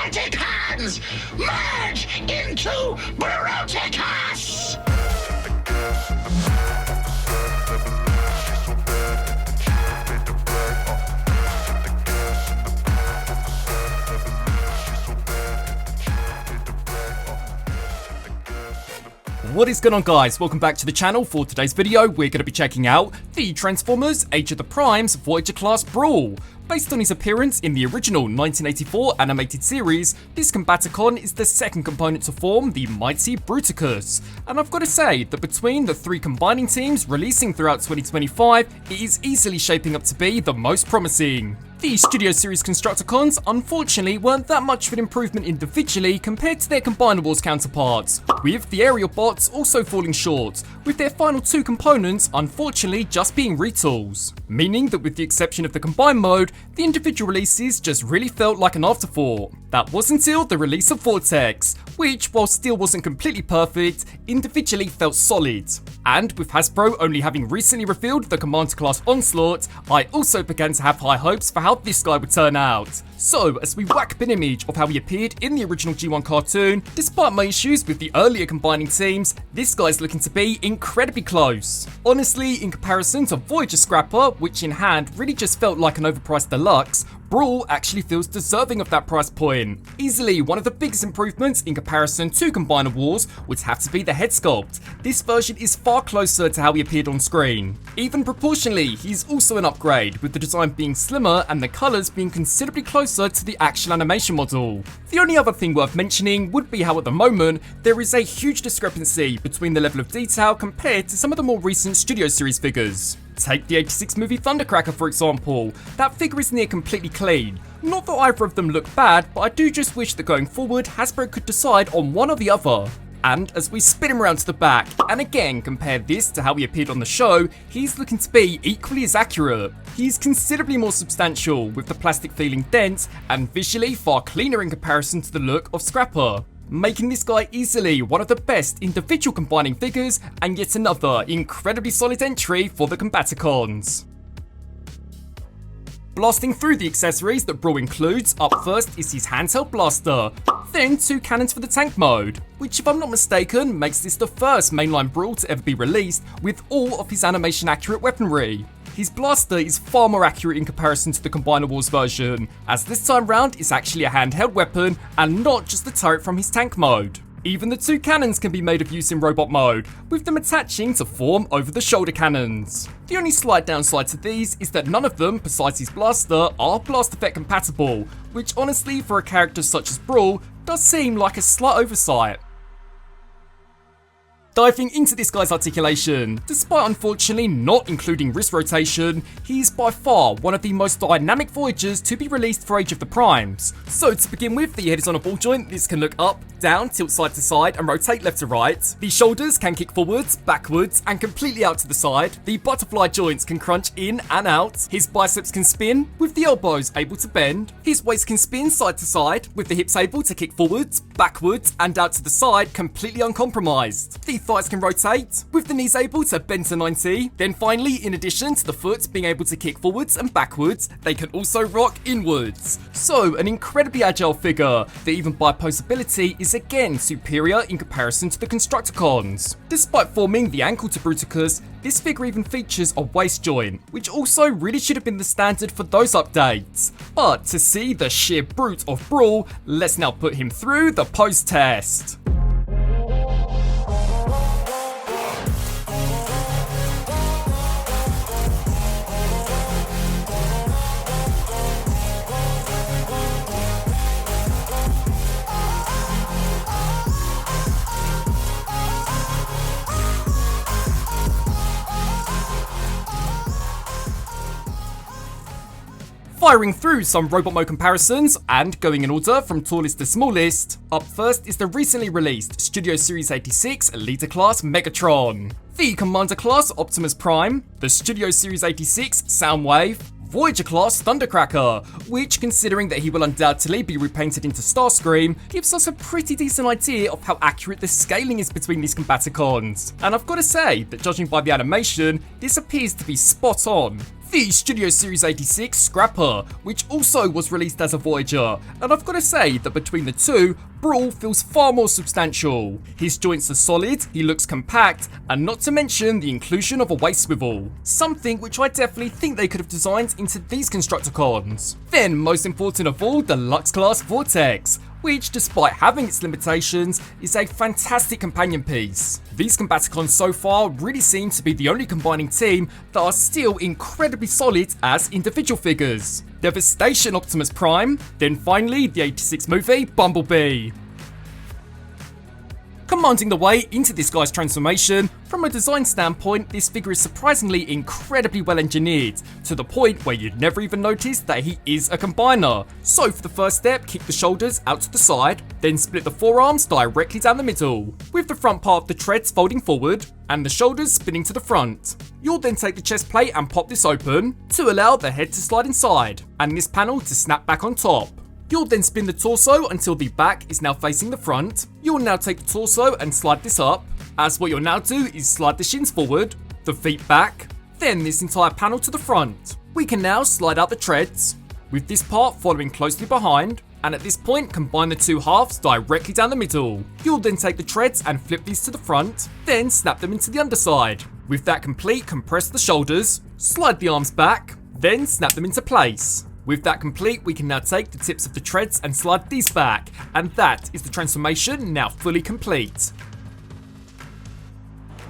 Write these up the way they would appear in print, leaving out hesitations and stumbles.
Combaticons! Merge into Bruticus! What is going on, guys? Welcome back to the channel. For today's video, we're going to be checking out the Transformers Age of the Primes Voyager class Brawl. Based on his appearance in the original 1984 animated series, this Combaticon is the second component to form the mighty Bruticus. And I've got to say that between the three combining teams releasing throughout 2025, it is easily shaping up to be the most promising. The Studio Series Constructicons unfortunately weren't that much of an improvement individually compared to their Combinables counterparts, with the aerial bots also falling short, with their final two components unfortunately just being retools. Meaning that with the exception of the combined mode, the individual releases just really felt like an afterthought. That was until the release of Vortex, which, while still wasn't completely perfect, individually felt solid. And with Hasbro only having recently revealed the Commander class Onslaught, I also began to have high hopes for how this guy would turn out. So, as we whack up an image of how he appeared in the original G1 cartoon, despite my issues with the earlier combining teams, this guy's looking to be incredibly close. Honestly, in comparison to Voyager Scrapper, which in hand really just felt like an overpriced deluxe, Brawl actually feels deserving of that price point. Easily one of the biggest improvements in comparison to Combiner Wars would have to be the head sculpt. This version is far closer to how he appeared on screen. Even proportionally, he's also an upgrade, with the design being slimmer and the colours being considerably closer to the actual animation model. The only other thing worth mentioning would be how at the moment, there is a huge discrepancy between the level of detail compared to some of the more recent Studio Series figures. Take the 86 movie Thundercracker for example, that figure is near completely clean. Not that either of them look bad, but I do just wish that going forward Hasbro could decide on one or the other. And as we spin him around to the back, and again compare this to how he appeared on the show, he's looking to be equally as accurate. He's considerably more substantial, with the plastic feeling dense, and visually far cleaner in comparison to the look of Scrapper, making this guy easily one of the best individual combining figures, and yet another incredibly solid entry for the Combaticons. Blasting through the accessories that Brawl includes, up first is his handheld blaster, then two cannons for the tank mode, which if I'm not mistaken makes this the first mainline Brawl to ever be released with all of his animation accurate weaponry. His blaster is far more accurate in comparison to the Combiner Wars version, as this time round it's actually a handheld weapon and not just the turret from his tank mode. Even the two cannons can be made of use in robot mode, with them attaching to form over-the-shoulder cannons. The only slight downside to these is that none of them, besides his blaster, are blast effect compatible, which honestly for a character such as Brawl does seem like a slight oversight. Diving into this guy's articulation, despite unfortunately not including wrist rotation, he's by far one of the most dynamic Voyagers to be released for Age of the Primes. So to begin with, the head is on a ball joint. This can look up, down, tilt side to side and rotate left to right. The shoulders can kick forwards, backwards and completely out to the side. The butterfly joints can crunch in and out. His biceps can spin, with the elbows able to bend. His waist can spin side to side, with the hips able to kick forwards, backwards and out to the side completely uncompromised. The thighs can rotate, with the knees able to bend to 90. Then finally, in addition to the foot being able to kick forwards and backwards, they can also rock inwards. So an incredibly agile figure that even by posability is again superior in comparison to the Constructicons. Despite forming the ankle to Bruticus, this figure even features a waist joint, which also really should have been the standard for those updates. But to see the sheer brute of Brawl, let's now put him through the pose test. Firing through some robot mode comparisons and going in order from tallest to smallest, up first is the recently released Studio Series 86 Leader Class Megatron, the Commander Class Optimus Prime, the Studio Series 86 Soundwave, Voyager class Thundercracker, which, considering that he will undoubtedly be repainted into Starscream, gives us a pretty decent idea of how accurate the scaling is between these Combaticons. And I've got to say that judging by the animation, this appears to be spot on. the Studio Series 86 Scrapper, which also was released as a Voyager, and I've got to say that between the two, Brawl feels far more substantial. His joints are solid, he looks compact, and not to mention the inclusion of a waist swivel, something which I definitely think they could have designed into these Constructicons. Then, most important of all, the Lux Class Vortex, which, despite having its limitations, is a fantastic companion piece. These Combaticons so far really seem to be the only combining team that are still incredibly solid as individual figures. Devastation Optimus Prime, then finally the 86 movie Bumblebee. Commanding the way into this guy's transformation, from a design standpoint, this figure is surprisingly incredibly well engineered, to the point where you'd never even notice that he is a combiner. So for the first step, kick the shoulders out to the side, then split the forearms directly down the middle, with the front part of the treads folding forward, and the shoulders spinning to the front. You'll then take the chest plate and pop this open, to allow the head to slide inside, and this panel to snap back on top. You'll then spin the torso until the back is now facing the front. You'll now take the torso and slide this up, as what you'll now do is slide the shins forward, the feet back, then this entire panel to the front. We can now slide out the treads, with this part following closely behind, and at this point combine the two halves directly down the middle. You'll then take the treads and flip these to the front, then snap them into the underside. With that complete, compress the shoulders, slide the arms back, then snap them into place. With that complete, we can now take the tips of the treads and slide these back, and that is the transformation now fully complete.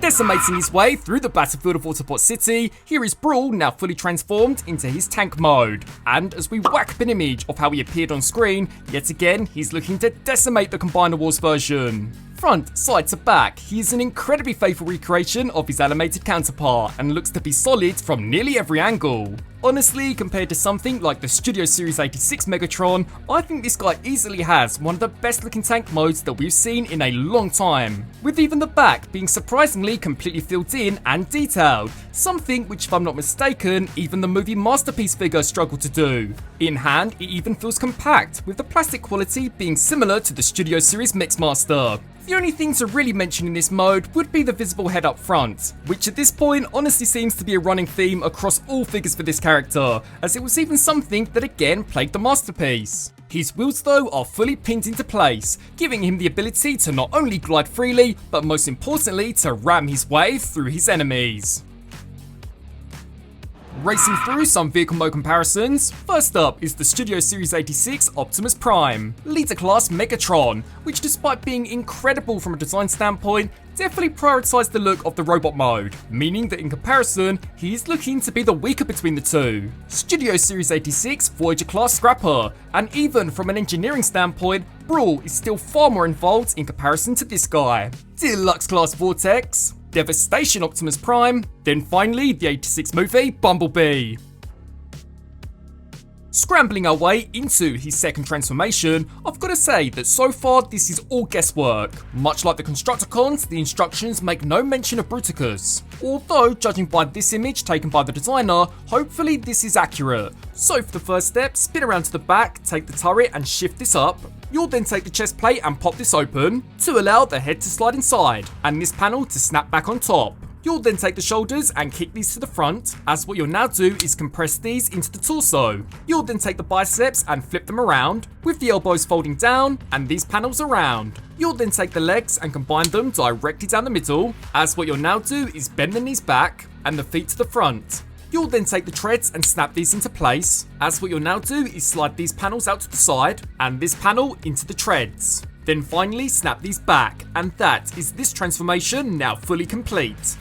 Decimating his way through the battlefield of Autobot City, here is Brawl now fully transformed into his tank mode. And as we whack up an image of how he appeared on screen, yet again he's looking to decimate the Combiner Wars version. Front, side to back, he is an incredibly faithful recreation of his animated counterpart and looks to be solid from nearly every angle. Honestly, compared to something like the Studio Series 86 Megatron, I think this guy easily has one of the best looking tank modes that we've seen in a long time, with even the back being surprisingly completely filled in and detailed, something which, if I'm not mistaken, even the movie Masterpiece figure struggled to do. In hand, it even feels compact, with the plastic quality being similar to the Studio Series Mixmaster. The only thing to really mention in this mode would be the visible head up front, which at this point honestly seems to be a running theme across all figures for this character, as it was even something that again plagued the Masterpiece. His wheels though are fully pinned into place, giving him the ability to not only glide freely, but most importantly to ram his way through his enemies. Racing through some vehicle mode comparisons, first up is the Studio Series 86 Optimus Prime, Leader Class Megatron, which despite being incredible from a design standpoint, definitely prioritised the look of the robot mode, meaning that in comparison, he is looking to be the weaker between the two. Studio Series 86 Voyager Class Scrapper, and even from an engineering standpoint, Brawl is still far more involved in comparison to this guy. Deluxe Class Vortex, Devastation Optimus Prime, then finally the 86 movie Bumblebee. Scrambling our way into his second transformation, I've got to say that so far this is all guesswork. Much like the Constructicons, the instructions make no mention of Bruticus. Although, judging by this image taken by the designer, hopefully this is accurate. So for the first step, spin around to the back, take the turret and shift this up. You'll then take the chest plate and pop this open, to allow the head to slide inside, and this panel to snap back on top. You'll then take the shoulders and kick these to the front, as what you'll now do is compress these into the torso. You'll then take the biceps and flip them around, with the elbows folding down and these panels around. You'll then take the legs and combine them directly down the middle, as what you'll now do is bend the knees back and the feet to the front. You'll then take the treads and snap these into place, as what you'll now do is slide these panels out to the side and this panel into the treads. Then finally snap these back, and that is this transformation now fully complete.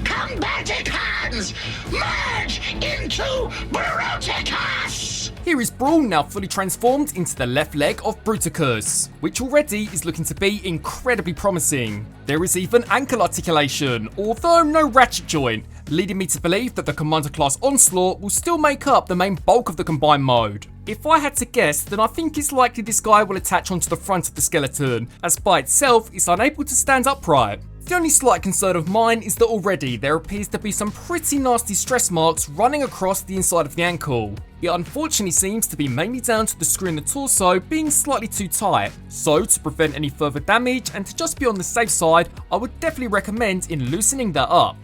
Combaticons, merge into Bruticus! Here is Brawl now fully transformed into the left leg of Bruticus, which already is looking to be incredibly promising. There is even ankle articulation, although no ratchet joint, leading me to believe that the Commander Class Onslaught will still make up the main bulk of the combined mode. If I had to guess, then I think it's likely this guy will attach onto the front of the skeleton, as by itself it's unable to stand upright. The only slight concern of mine is that already there appears to be some pretty nasty stress marks running across the inside of the ankle. It unfortunately seems to be mainly down to the screw in the torso being slightly too tight, so to prevent any further damage and to just be on the safe side, I would definitely recommend in loosening that up.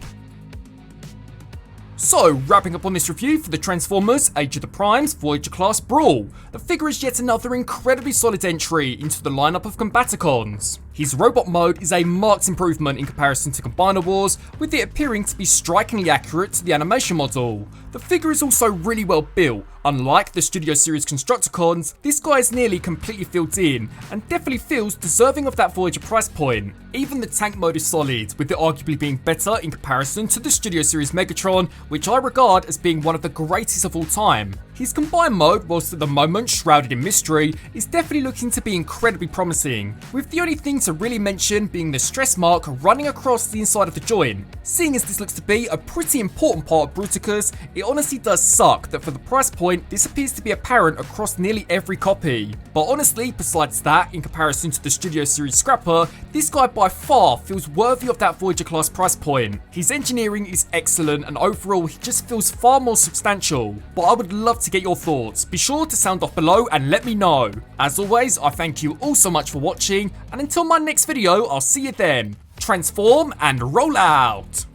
So, wrapping up on this review for the Transformers Age of the Primes Voyager class Brawl, the figure is yet another incredibly solid entry into the lineup of Combaticons. His robot mode is a marked improvement in comparison to Combiner Wars, with it appearing to be strikingly accurate to the animation model. The figure is also really well built. Unlike the Studio Series Constructicons, this guy is nearly completely filled in, and definitely feels deserving of that Voyager price point. Even the tank mode is solid, with it arguably being better in comparison to the Studio Series Megatron, which I regard as being one of the greatest of all time. His combined mode, whilst at the moment shrouded in mystery, is definitely looking to be incredibly promising, with the only thing to really mention being the stress mark running across the inside of the joint. Seeing as this looks to be a pretty important part of Bruticus, it honestly does suck that for the price point, this appears to be apparent across nearly every copy. But honestly, besides that, in comparison to the Studio Series Scrapper, this guy by far feels worthy of that Voyager class price point. His engineering is excellent and overall he just feels far more substantial, but I would love to get your thoughts. Be sure to sound off below and let me know. As always, I thank you all so much for watching, and until my next video, I'll see you then. Transform and roll out!